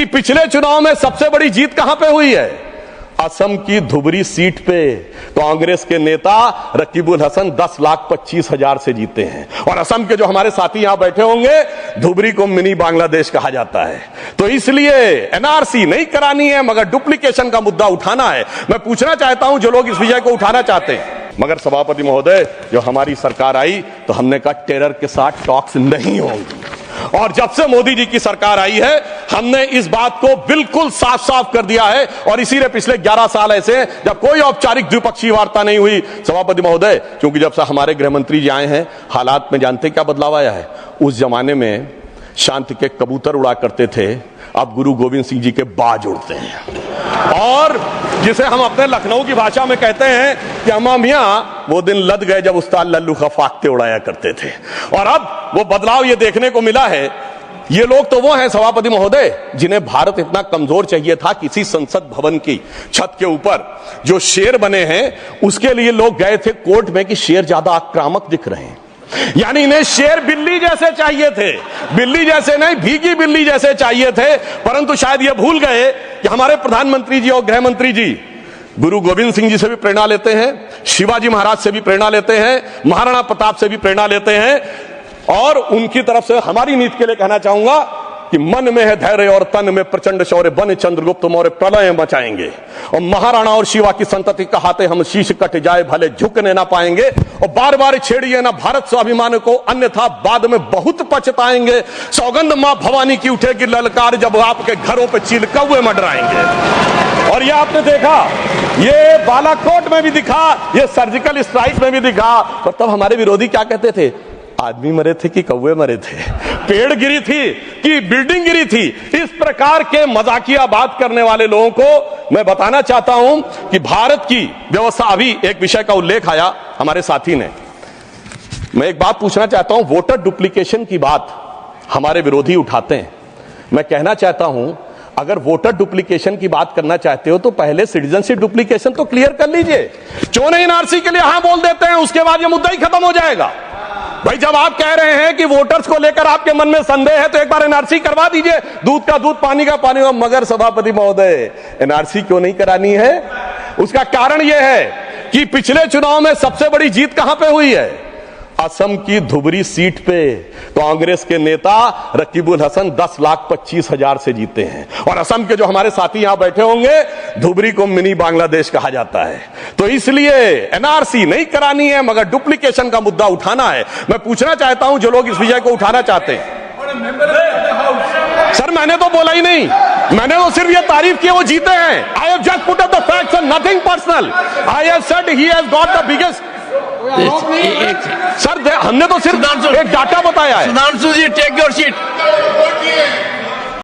कि पिछले चुनाव में सबसे बड़ी जीत कहां पे हुई है? असम की धुबरी सीट पे कांग्रेस के नेता रकीबुल हसन 10,25,000 से जीते हैं। और असम के जो हमारे साथी यहां बैठे होंगे, धुबरी को मिनी बांग्लादेश कहा जाता है। तो इसलिए एनआरसी नहीं करानी है, मगर डुप्लीकेशन का मुद्दा उठाना है। मैं पूछना चाहता हूं जो लोग इस विषय को उठाना चाहते हैं, मगर सभापति महोदय, जो हमारी सरकार आई तो हमने कहा टेरर के साथ टॉक्स नहीं होंगी। और जब से मोदी जी की सरकार आई है, हमने इस बात को बिल्कुल साफ साफ कर दिया है। और इसीलिए पिछले 11 साल ऐसे हैं जब कोई औपचारिक द्विपक्षीय वार्ता नहीं हुई। सभापति महोदय, क्योंकि जब से हमारे गृह मंत्री जी आए हैं, हालात में जानते क्या बदलाव आया है? उस जमाने में शांति के कबूतर उड़ा करते थे, अब गुरु गोविंद सिंह जी के बाज उड़ते हैं। और जिसे हम अपने लखनऊ की भाषा में कहते हैं कि अम्मा मियाँ वो दिन लद गए जब उस्ताद लल्लू खा फाख्ते उड़ाया करते थे। और अब वो बदलाव ये देखने को मिला है। ये लोग तो वो हैं सभापति महोदय जिन्हें भारत इतना कमजोर चाहिए था, किसी संसद भवन की छत के ऊपर जो शेर बने हैं उसके लिए लोग गए थे कोर्ट में कि शेर ज्यादा आक्रामक दिख रहे हैं। यानी इन्हें शेर बिल्ली जैसे चाहिए थे, बिल्ली जैसे नहीं, भीगी बिल्ली जैसे चाहिए थे। परंतु शायद ये भूल गए कि हमारे प्रधानमंत्री जी और गृह मंत्री जी गुरु गोविंद सिंह जी से भी प्रेरणा लेते हैं, शिवाजी महाराज से भी प्रेरणा लेते हैं, महाराणा प्रताप से भी प्रेरणा लेते हैं। और उनकी तरफ से हमारी नीति के लिए कहना चाहूंगा कि मन में है धैर्य और तन में प्रचंड शौर्य, बन चंद्रगुप्त मौर्य प्रलय मचाएंगे। और महाराणा और शिवा की संतति कहाते हम शीश कट जाए भले झुकने ना पाएंगे। और बार बार छेड़िए ना भारत स्वाभिमान को, अन्यथा बाद में बहुत पछताएंगे। सौगंध मां भवानी की उठेगी ललकार जब आपके घरों पे चील कौवे मंडराएंगे। और ये आपने देखा, ये बालाकोट में भी दिखा, ये सर्जिकल स्ट्राइक में भी दिखा। और तब हमारे विरोधी क्या कहते थे? आदमी मरे थे कि कौवे मरे थे, पेड़ गिरी थी कि बिल्डिंग गिरी थी। इस प्रकार के मजाकिया बात करने वाले लोगों को मैं बताना चाहता हूं कि भारत की व्यवस्था, अभी एक विषय का उल्लेख आया हमारे साथी ने, मैं एक बात पूछना चाहता हूं। वोटर डुप्लीकेशन की बात हमारे विरोधी उठाते हैं। मैं कहना चाहता हूं, अगर वोटर डुप्लीकेशन की बात करना चाहते हो तो पहले सिटीजनशिप डुप्लीकेशन तो क्लियर कर लीजिए। क्यों नहीं एनआरसी के लिए हां बोल देते हैं, उसके बाद ये मुद्दा ही खत्म हो जाएगा। भाई जब आप कह रहे हैं कि वोटर्स को लेकर आपके मन में संदेह है तो एक बार एनआरसी करवा दीजिए, दूध का दूध पानी का पानी। मगर सभापति महोदय, एनआरसी क्यों नहीं करानी है? उसका कारण यह है कि पिछले चुनाव में सबसे बड़ी जीत कहां पे हुई है? असम की धुबरी सीट पे कांग्रेस के नेता रकीबुल हसन 10,25,000 से जीते हैं। और असम के जो हमारे साथी यहां बैठे होंगे, धुबरी को मिनी बांग्लादेश कहा जाता है। तो इसलिए एनआरसी नहीं करानी है, मगर डुप्लीकेशन का मुद्दा उठाना है। मैं पूछना चाहता हूं जो लोग इस विषय को उठाना चाहते हैं। सर मैंने तो बोला ही नहीं, मैंने तो सिर्फ ये तारीफ की वो जीते हैं। I have just put up the facts and nothing personal. I have said he has got the biggest. Sir हमने तो सिर्फ एक डाटा बताया है। सुधांशु जी, टेक योर सीट।